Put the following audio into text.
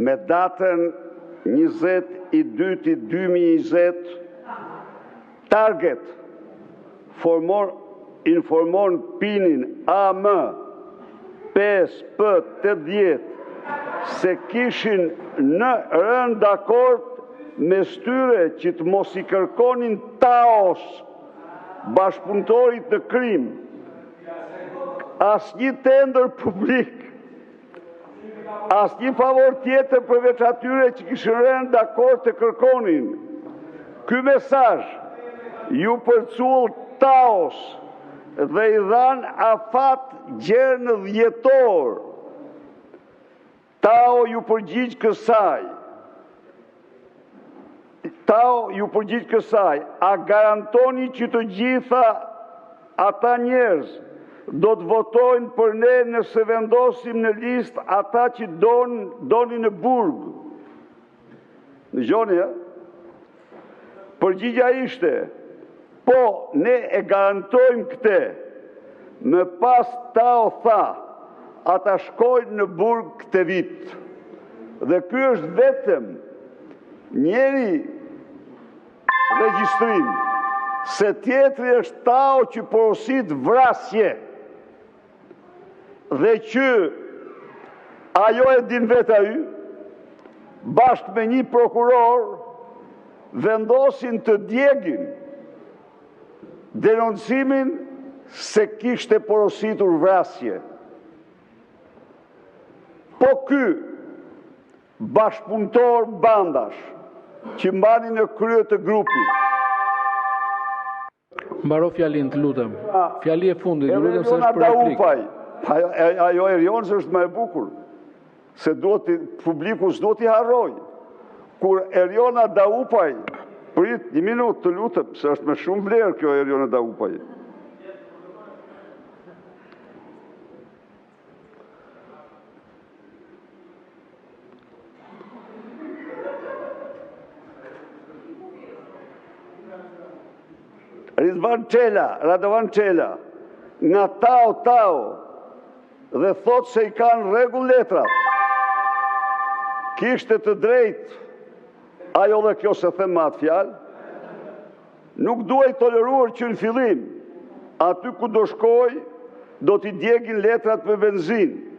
me datën 20/2/2020, Target informon Pinin AM 5P80 se kishin në rënë dakord me styre që të mos i kërkonin Taos, bashkëpunëtorit në krim, asnjë tender publik, asnjë favor tjetër përveç atyre që kishin rënë dakord të kërkonin. Ky mesazh ju përcull Taos dhe i dhan afat gjerë në dhjetor. Tao ju përgjigj kësaj. A garantoni që të gjitha ata njerëz do të votojnë për ne nëse vendosim në listë ata që doni në burg? Në gjoni, përgjigja ishte, po, ne e garantojmë këte. Më pas Tao tha, ata shkojnë në burg këtë vit. Dhe ky është vetëm njeri regjistrim, se tjetri është Tao që porosit vrasje. Dhe që ajo e din vetë ai, bashkë me një prokuror, vendosin të djegin denoncimin se kishte porositur vrasje. Po ky bashkëpunëtor bandash që mbani në krye të grupit. Mbaro fjalin, të lutem. Fjali e fundit, ju lutem se është për replikë. Ajo Erionës është më e bukur, se publiku s'do t'i harroj. Kur Eriona Daupaj, prit një minutë të lutem, se është me shumë vlerë kjo Eriona Daupaj. Radovan Çela, nga Tao, dhe thot se i kanë rregull letrat. Kishte të drejtë, ajo dhe kjo se them me atë fjalë, nuk duhet toleruar që në fillim, aty ku do shkoj, do t'i djegin letrat me benzinë.